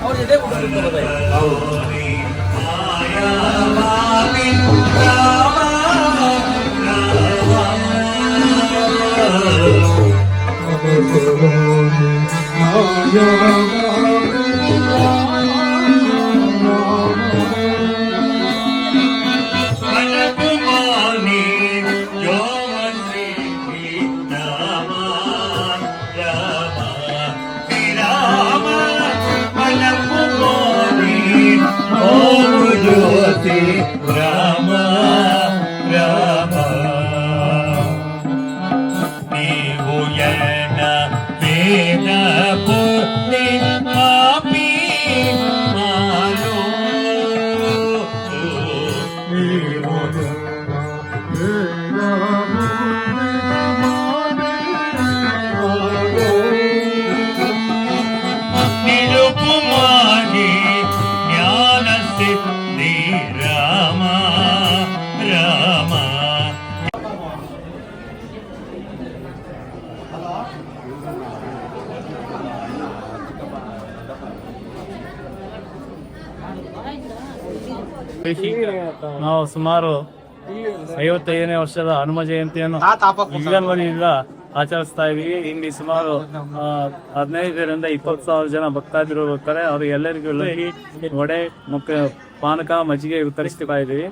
ಅವ್ರ ಜೊತೆ ಊಟಕ್ಕೆ ಬರ್ತಾ ರಾಮ ರಾಮ ನೀವು ಎನ್ನ ವೇದ ಬುದ್ಧಿ ಪಾಪಿ ಮಾಡು ನಿರುಪು ಮಾಡಿ ಜ್ಞಾನ ಸಿದ್ಧಿ ರಾಮ ರಾಮ ನಾವು ಸುಮಾರು 55ನೇ ವರ್ಷದ ಹನುಮ ಜಯಂತಿಯನ್ನು ವಿಜೃಂಭಣೆಯಿಂದ ಆಚರಿಸ್ತಾ ಇದೀವಿ. ಇಲ್ಲಿ ಸುಮಾರು 15ರಿಂದ 20,000 ಜನ ಭಕ್ತಾದಿಗಳು ಬರ್ತಾರೆ. ಅವರು ಎಲ್ಲರಿಗೂ ವಡೆ ಮತ್ತು ಪಾನಕ ಮಜ್ಜಿಗೆ ವಿತರಿಸ್ತಾ ಇದೀವಿ.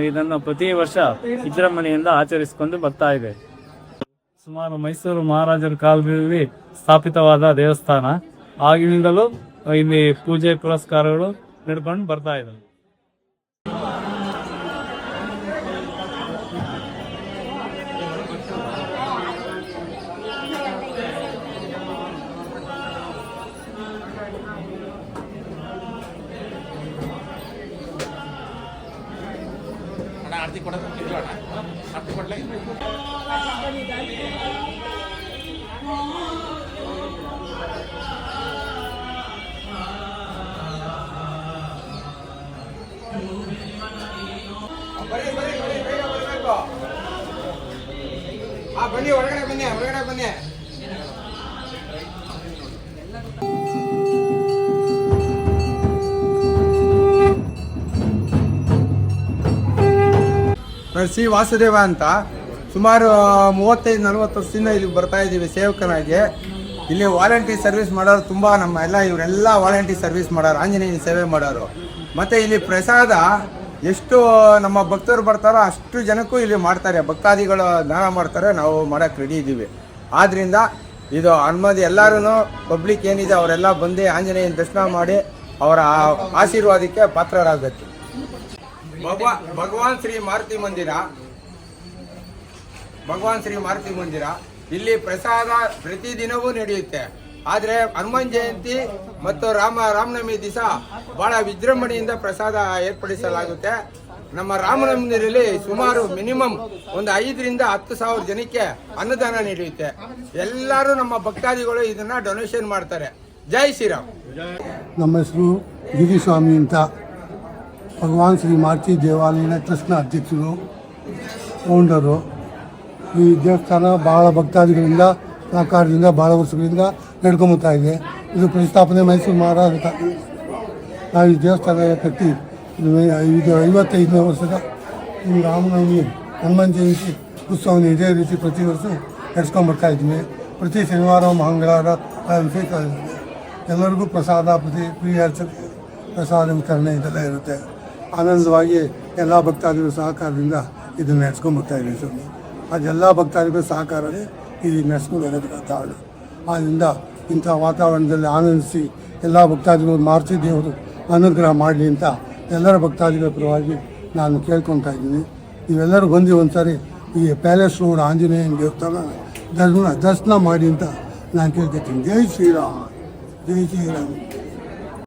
ಇದನ್ನು ಪ್ರತಿ ವರ್ಷ ವಿಜೃಂಭಣೆಯಿಂದ ಆಚರಿಸಿಕೊಂಡು ಬರ್ತಾ ಇದೆ. ಸುಮಾರು ಮೈಸೂರು ಮಹಾರಾಜರ ಕಾಲದಲ್ಲಿ ಸ್ಥಾಪಿತವಾದ ದೇವಸ್ಥಾನ. ಆಗಿನಿಂದಲೂ ಇಲ್ಲಿ ಪೂಜೆ ಪುರಸ್ಕಾರಗಳು ನಡ್ಕೊಂಡು ಬರ್ತಾ ಇದ್ದಾವೆ. ಆರತಿ ಕೊಡಲೇ ಬನ್ನಿ, ಹೊರಗಡೆ ಬನ್ನಿ, ಹೊರಗಡೆ ಬನ್ನಿ. ಶ್ರೀ ವಾಸುದೇವ ಅಂತ ಸುಮಾರು 35-40 ವರ್ಷದಿಂದ ಇಲ್ಲಿಗೆ ಬರ್ತಾ ಇದ್ದೀವಿ ಸೇವಕನಾಗಿ. ಇಲ್ಲಿ ವಾಲಂಟಿ ಸರ್ವಿಸ್ ಮಾಡೋರು ತುಂಬ, ನಮ್ಮ ಇವರೆಲ್ಲ ವಾಲಂಟಿ ಸರ್ವಿಸ್ ಮಾಡೋರು, ಆಂಜನೇಯನ ಸೇವೆ ಮಾಡೋರು. ಮತ್ತು ಇಲ್ಲಿ ಪ್ರಸಾದ ಎಷ್ಟು ನಮ್ಮ ಭಕ್ತರು ಬರ್ತಾರೋ ಅಷ್ಟು ಜನಕ್ಕೂ ಇಲ್ಲಿ ಮಾಡ್ತಾರೆ. ಭಕ್ತಾದಿಗಳು ದಾನ ಮಾಡ್ತಾರೆ, ನಾವು ಮಾಡೋಕ್ಕೆ ರೆಡಿ ಇದ್ದೀವಿ. ಆದ್ದರಿಂದ ಇದು ಅನುಮತಿ ಎಲ್ಲರೂ ಪಬ್ಲಿಕ್ ಏನಿದೆ ಅವರೆಲ್ಲ ಬಂದು ಆಂಜನೇಯನ ದರ್ಶನ ಮಾಡಿ ಅವರ ಆಶೀರ್ವಾದಕ್ಕೆ ಪಾತ್ರರಾಗಬೇಕು. ಭಗವಾನ್ ಶ್ರೀ ಮಾರುತಿ ಮಂದಿರ ಇಲ್ಲಿ ಪ್ರಸಾದ ಪ್ರತಿದಿನವೂ ನಡೆಯುತ್ತೆ. ಆದರೆ ಹನುಮಾನ್ ಜಯಂತಿ ಮತ್ತು ರಾಮನವಮಿ ದಿವಸ ಬಹಳ ವಿಜೃಂಭಣೆಯಿಂದ ಪ್ರಸಾದ ಏರ್ಪಡಿಸಲಾಗುತ್ತೆ. ನಮ್ಮ ರಾಮನವಮಿಯಲ್ಲಿ ಸುಮಾರು ಮಿನಿಮಮ್ ಒಂದು 5ರಿಂದ 10,000 ಜನಕ್ಕೆ ಅನ್ನದಾನ ನಡೆಯುತ್ತೆ. ಎಲ್ಲರೂ ನಮ್ಮ ಭಕ್ತಾದಿಗಳು ಇದನ್ನ ಡೊನೇಷನ್ ಮಾಡ್ತಾರೆ. ಜೈ ಶ್ರೀರಾಮ್. ನಮ್ಮ ಹೆಸರು ಗಿರಿಸ್ವಾಮಿ ಅಂತ. ಭಗವಾನ್ ಶ್ರೀ ಮಾರುತಿ ದೇವಾಲಯದ ಟ್ರಸ್ಟ್ನ ಅಧ್ಯಕ್ಷರು, ಓನರು. ಈ ದೇವಸ್ಥಾನ ಬಹಳ ಭಕ್ತಾದಿಗಳಿಂದ ಸಹಕಾರದಿಂದ ಬಹಳ ವರ್ಷಗಳಿಂದ ನಡ್ಕೊಂಬತ್ತಾ ಇದೆ. ಇದು ಪ್ರತಿಷ್ಠಾಪನೆ ಮೈಸೂರು ಮಹಾರಾಜ. ನಾವು ಈ ದೇವಸ್ಥಾನ ಕಟ್ಟಿ ಇದು 55ನೇ ವರ್ಷದ ರಾಮನವಮಿ ಹನುಮಾನ್ ಜಯಂತಿ ಉತ್ಸವವನ್ನು ಇದೇ ರೀತಿ ಪ್ರತಿ ವರ್ಷ ನಡೆಸ್ಕೊಂಬರ್ತಾ ಇದ್ವಿ. ಪ್ರತಿ ಶನಿವಾರ ಮಂಗಳವಾರ ವಿಶೇಷ ಎಲ್ಲರಿಗೂ ಪ್ರಸಾದ, ಪ್ರಿಯ ಅರ್ಚನೆ, ಪ್ರಸಾದ ವಿತರಣೆ ಇದೆಲ್ಲ ಇರುತ್ತೆ. ಆನಂದವಾಗಿ ಎಲ್ಲ ಭಕ್ತಾದಿಗಳ ಸಹಕಾರದಿಂದ ಇದನ್ನು ನಡೆಸ್ಕೊಂಬರ್ತಾ ಇದ್ದೀವಿ ಸ್ವಾಮಿ. ಅದೆಲ್ಲ ಭಕ್ತಾದಿಗಳ ಸಹಕಾರವೇ ಇದು ನಡೆಸ್ಕೊಂಡು ಕಾರಣ. ಆದ್ದರಿಂದ ಇಂಥ ವಾತಾವರಣದಲ್ಲಿ ಆನಂದಿಸಿ ಎಲ್ಲ ಭಕ್ತಾದಿಗಳು ಮಾರುತಿ ದೇವರು ಅನುಗ್ರಹ ಮಾಡಲಿ ಅಂತ ಎಲ್ಲರ ಭಕ್ತಾದಿಗಳ ಪರವಾಗಿ ನಾನು ಕೇಳ್ಕೊತಾ ಇದ್ದೀನಿ. ನೀವೆಲ್ಲರೂ ಬಂದು ಒಂದು ಸಾರಿ ಈ ಪ್ಯಾಲೇಸ್ ರೋಡ್ ಆಂಜನೇಯನ ದೇವಸ್ಥಾನ ದರ್ಶನ ಮಾಡಿ ಅಂತ ನಾನು ಕೇಳ್ಕೊತೀನಿ. ಜೈ ಶ್ರೀರಾಮ್, ಜೈ ಶ್ರೀರಾಮ್.